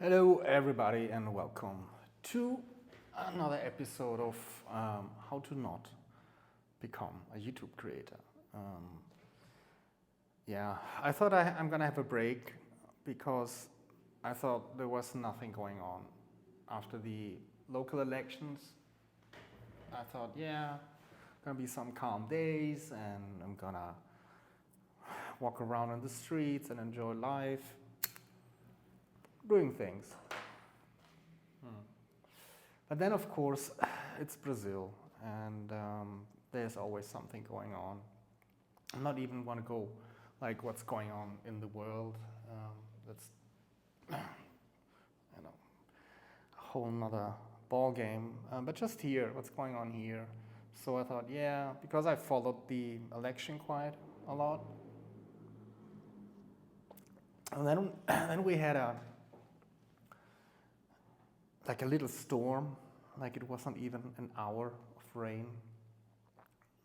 Hello, everybody, and welcome to another episode of How to Not Become a YouTube Creator. I thought I'm gonna have a break because I thought there was nothing going on after the local elections. I thought, gonna be some calm days, and I'm gonna walk around on the streets and enjoy life, doing things. But then, of course, it's Brazil, and there's always something going on. I'm not even want to go like what's going on in the world. That's a whole nother ball game. But just here, what's going on here. So I thought, because I followed the election quite a lot, and then we had a little storm, like it wasn't even an hour of rain,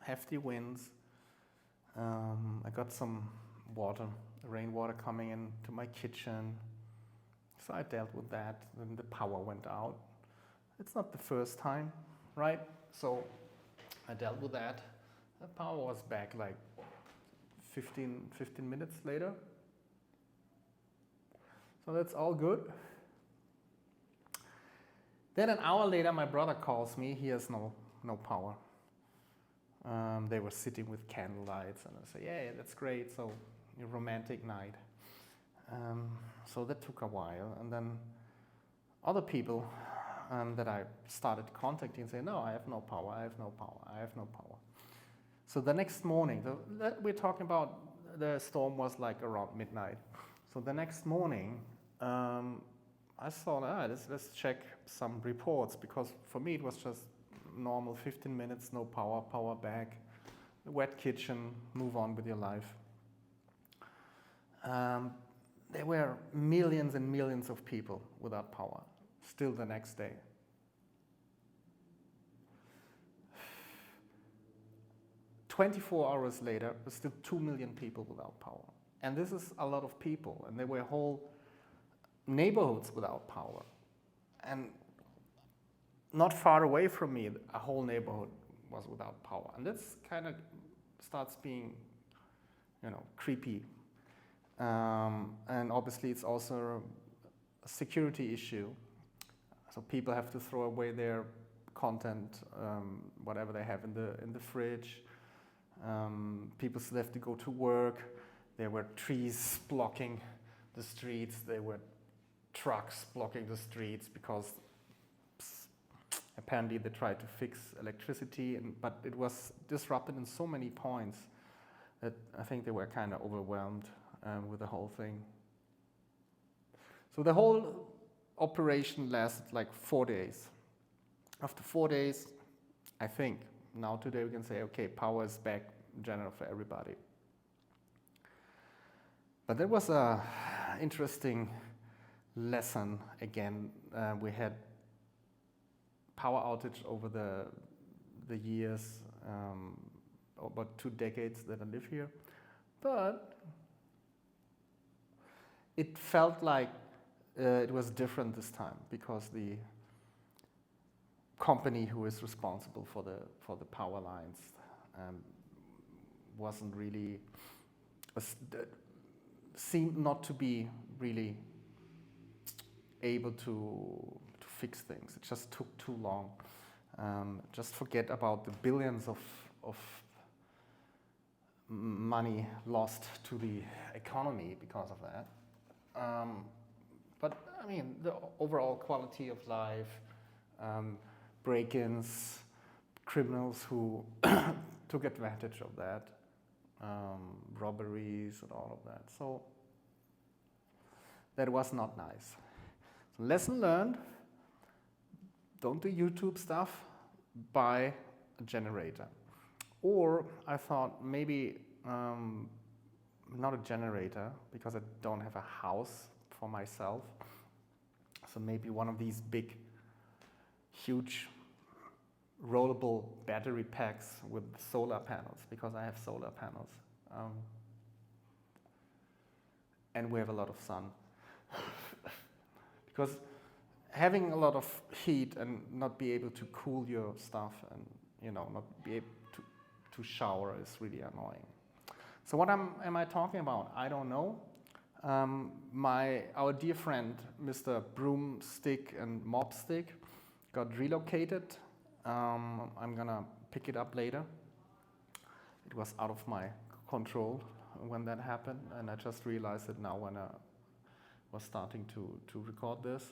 hefty winds. I got some water, rainwater coming into my kitchen, so I dealt with that. Then the power went out. It's not the first time, right? So I dealt with that. The power was back like 15 minutes later. So that's all good. Then an hour later, my brother calls me. He has no power. They were sitting with candlelights, and I say, "Yeah, that's great. So, a romantic night." So that took a while, and then other people that I started contacting say, "No, I have no power. I have no power. I have no power." So the next morning, we're talking about the storm was like around midnight. So the next morning, I thought, let's check some reports, because for me it was just normal 15 minutes, no power, power back, wet kitchen, move on with your life. There were millions and millions of people without power, still the next day. "24 hours later, there's still 2 million people without power. And this is a lot of people, and there were whole neighborhoods without power. And not far away from me, a whole neighborhood was without power. And this kind of starts being, creepy. And obviously it's also a security issue. So people have to throw away their content, whatever they have in the fridge. People still have to go to work. There were trees blocking the streets. There were trucks blocking the streets because apparently they tried to fix electricity, but it was disrupted in so many points that I think they were kind of overwhelmed with the whole thing. So the whole operation lasted like 4 days. After 4 days, I think, now today we can say, okay, power is back in general for everybody. But there was a interesting lesson again. We had power outage over the years, about 2 decades that I live here. But it felt like it was different this time, because the company who is responsible for the power lines wasn't really seemed not to be really able to fix things. It just took too long. Just forget about the billions of money lost to the economy because of that. But I mean, the overall quality of life, break-ins, criminals who took advantage of that, robberies and all of that. So that was not nice. So lesson learned: don't do YouTube stuff, buy a generator. Or I thought maybe not a generator, because I don't have a house for myself. So maybe one of these big, huge, rollable battery packs with solar panels, because I have solar panels. And we have a lot of sun. because having a lot of heat and not be able to cool your stuff and not be able to shower is really annoying. So what am I talking about? I don't know. Our dear friend Mr. Broomstick and Mopstick got relocated. I'm gonna pick it up later. It was out of my control when that happened, and I just realized it now when I was starting to record this.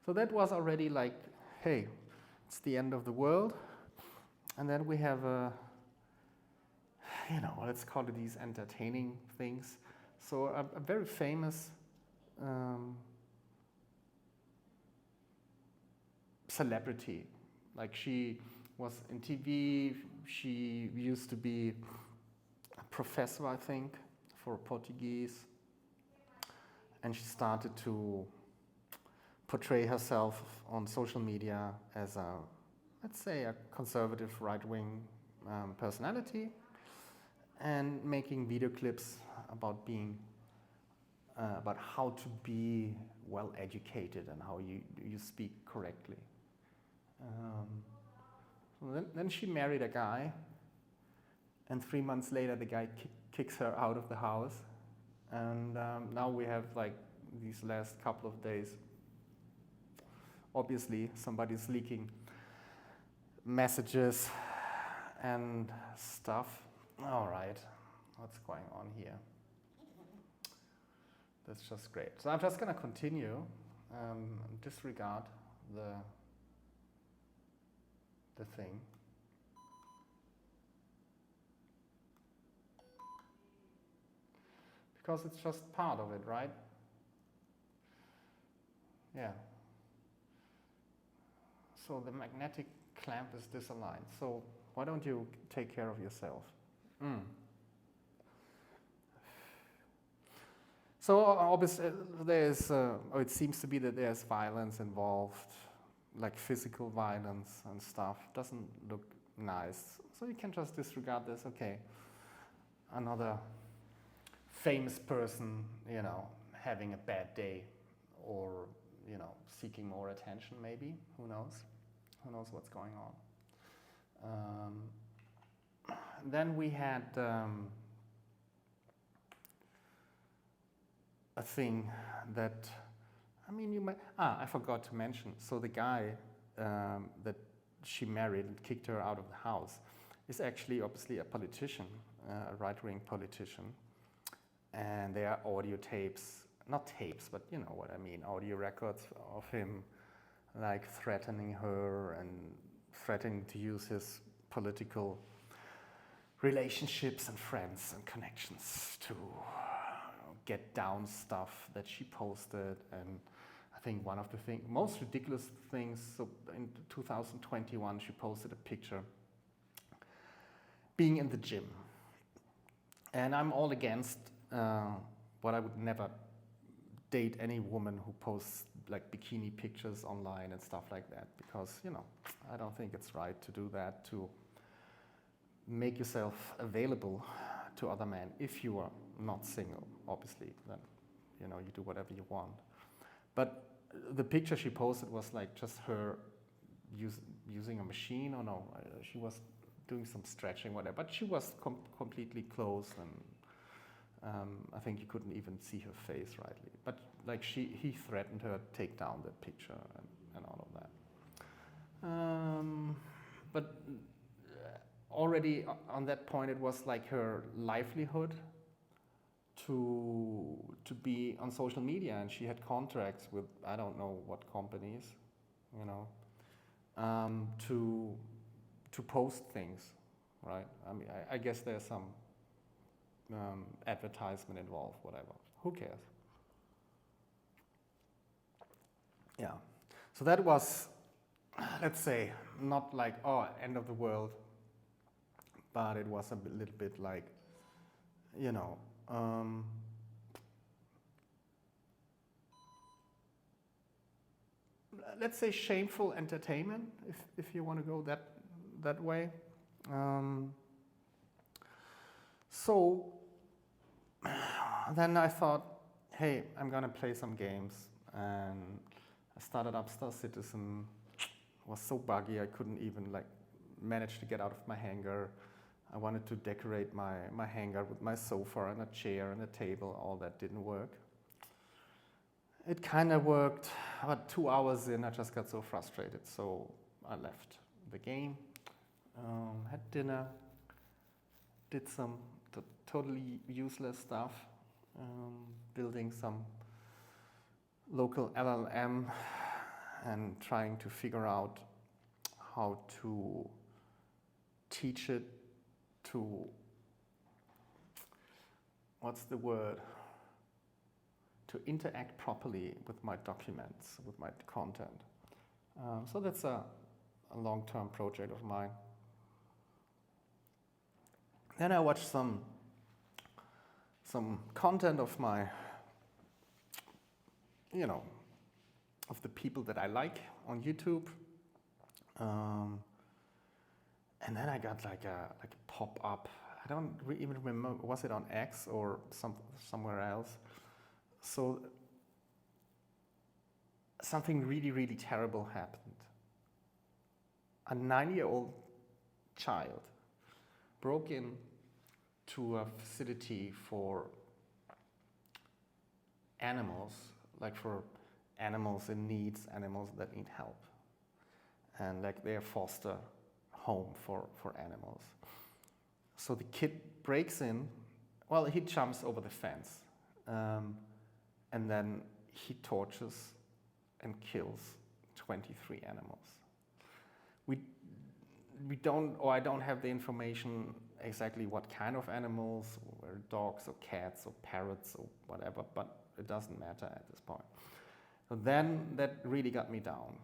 So that was already like, hey, it's the end of the world. And then we have let's call it these entertaining things. So a very famous celebrity, like she was in TV, she used to be a professor, I think, for Portuguese, and she started to portray herself on social media as let's say a conservative right-wing personality, and making video clips about being about how to be well educated and how you speak correctly. Then she married a guy, and 3 months later the guy kicks her out of the house, and now we have like these last couple of days, obviously somebody's leaking messages and stuff. All right, what's going on here? That's just great. So I'm just going to continue, disregard the thing. Because it's just part of it, right? Yeah. So the magnetic clamp is disaligned. So why don't you take care of yourself? So obviously there's, it seems to be that there's violence involved, like physical violence and stuff. Doesn't look nice. So you can just disregard this. Okay, another famous person, having a bad day, or seeking more attention. Maybe, who knows? Who knows what's going on? Then we had a thing that, you might, I forgot to mention. So the guy that she married and kicked her out of the house is actually obviously a politician, a right-wing politician. And there are audio tapes, not tapes, but you know what I mean, audio records of him like threatening her and threatening to use his political relationships and friends and connections to get down stuff that she posted. And I think one of the most ridiculous things, so in 2021 she posted a picture being in the gym. And I'm all against what I would never date any woman who posts like bikini pictures online and stuff like that, because I don't think it's right to do that, to make yourself available to other men. If you are not single, obviously, then you do whatever you want. But the picture she posted was like just her using a machine, or no, she was doing some stretching, whatever, but she was completely clothed, and I think you couldn't even see her face rightly. But like he threatened her to take down the picture and all of that. But already on that point, it was like her livelihood to be on social media, and she had contracts with I don't know what companies, to post things, right? I guess there's some advertisement involved, whatever. Who cares? Yeah. So that was, let's say, not like, end of the world, but it was a little bit like, let's say shameful entertainment, if you want to go that way. So then I thought, hey, I'm gonna play some games. And I started up Star Citizen. It was so buggy I couldn't even like manage to get out of my hangar. I wanted to decorate my hangar with my sofa and a chair and a table. All that didn't work. It kind of worked, but 2 hours in I just got so frustrated, so I left the game, had dinner, did some totally useless stuff, building some local LLM and trying to figure out how to teach it to, what's the word? To interact properly with my documents, with my content. So that's a long-term project of mine. Then I watched some content of my, of the people that I like on YouTube. And then I got like a pop-up. I don't even remember, was it on X or somewhere else? So something really, really terrible happened. A 9-year-old child broke in to a facility for animals, like for animals in need, animals that need help. And like they're foster home for animals. So the kid breaks in, well, he jumps over the fence. And then he tortures and kills 23 animals. We don't, or I don't have the information exactly what kind of animals, or dogs or cats or parrots or whatever, but it doesn't matter at this point. So then that really got me down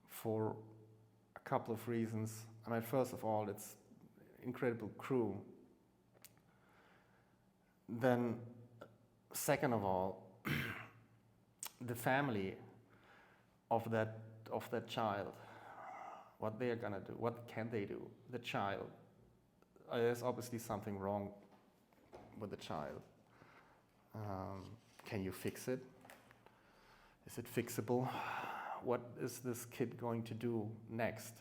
for a couple of reasons. I mean, first of all, it's incredible crew. Then, second of all, the family of that child, what they're gonna do, what can they do? The child, there's obviously something wrong with the child. Can you fix it? Is it fixable? What is this kid going to do next,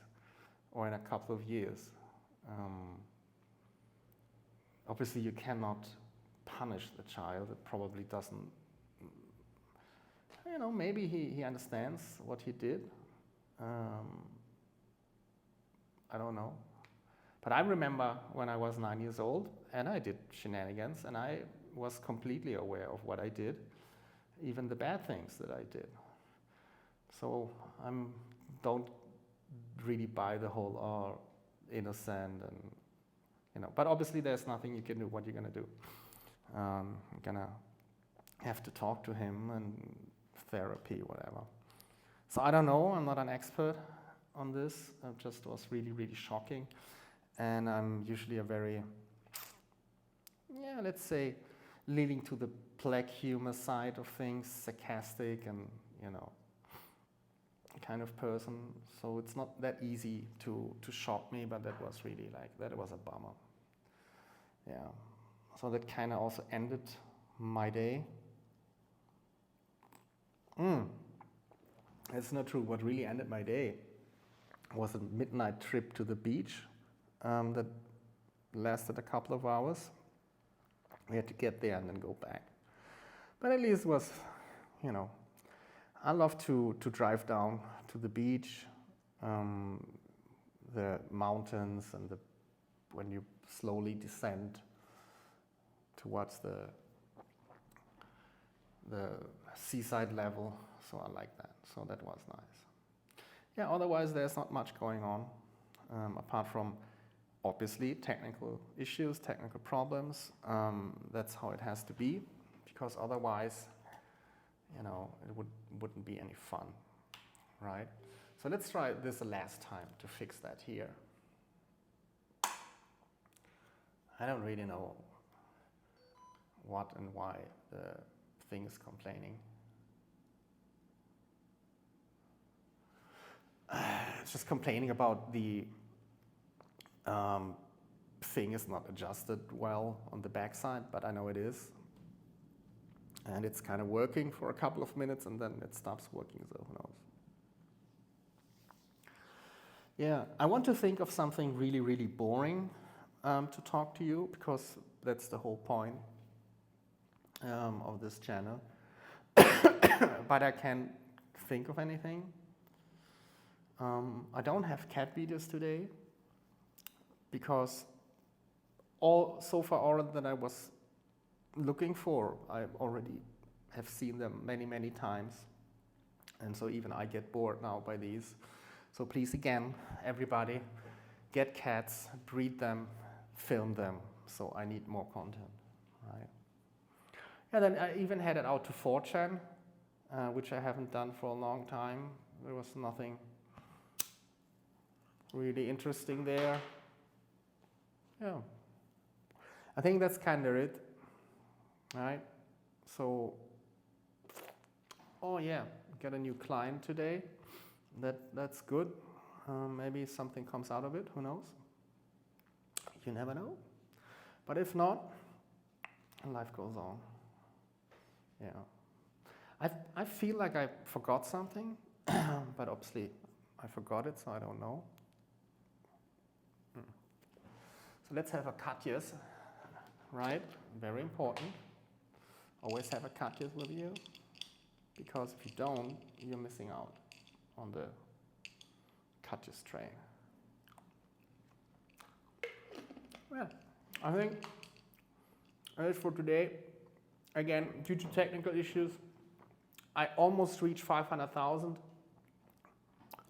or in a couple of years? Obviously, you cannot punish the child. It probably doesn't, maybe he understands what he did. I don't know. But I remember when I was 9 years old and I did shenanigans and I was completely aware of what I did, even the bad things that I did. So don't really buy the whole innocent and but obviously there's nothing you can do. What you're gonna do? I'm gonna have to talk to him and therapy, whatever. So I don't know. I'm not an expert on this. It just was really, really shocking, and I'm usually a very, let's say, leaning to the black humor side of things, sarcastic and kind of person. So it's not that easy to shock me, but that was really that was a bummer. Yeah. So that kind of also ended my day. It's not true. What really ended my day was a midnight trip to the beach that lasted a couple of hours. We had to get there and then go back. But at least it was, I love to drive down to the beach, the mountains, and when you slowly descend towards the seaside level. So I like that. So that was nice. Yeah, otherwise there's not much going on, apart from obviously technical issues, technical problems. That's how it has to be, because otherwise, it wouldn't be any fun, right? So let's try this the last time to fix that here. I don't really know what and why the thing is complaining. It's just complaining about the thing is not adjusted well on the backside, but I know it is. And it's kind of working for a couple of minutes and then it stops working, so who knows. Yeah, I want to think of something really, really boring to talk to you, because that's the whole point of this channel. But I can't think of anything. I don't have cat videos today, because so far all that I was looking for, I already have seen them many, many times. And so even I get bored now by these. So please, again, everybody, get cats, breed them, film them. So I need more content, right? Yeah, then I even had it out to 4chan, which I haven't done for a long time. There was nothing really interesting there. Yeah, I think that's kind of it, right? So, oh yeah, got a new client today. That's good. Maybe something comes out of it, who knows? You never know. But if not, life goes on. Yeah. I feel like I forgot something, but obviously I forgot it, so I don't know. So let's have a Katjes, right? Very important. Always have a Katjes with you, because if you don't, you're missing out on the Katjes train. Well, I think that is for today. Again, due to technical issues, I almost reached 500,000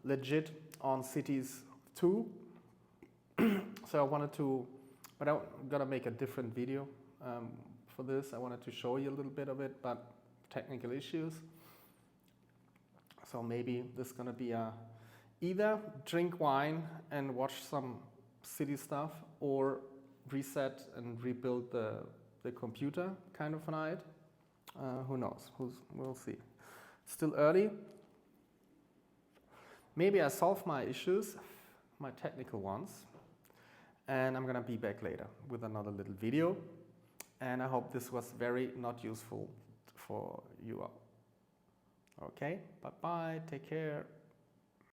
legit on Cities 2. So I wanted to, but I'm gonna make a different video for this. I wanted to show you a little bit of it, but technical issues. So maybe this is gonna be either drink wine and watch some city stuff, or reset and rebuild the computer kind of night. Who knows? We'll see. Still early. Maybe I solve my issues, my technical ones, and I'm gonna be back later with another little video. And I hope this was very not useful for you all. Okay, bye-bye, take care.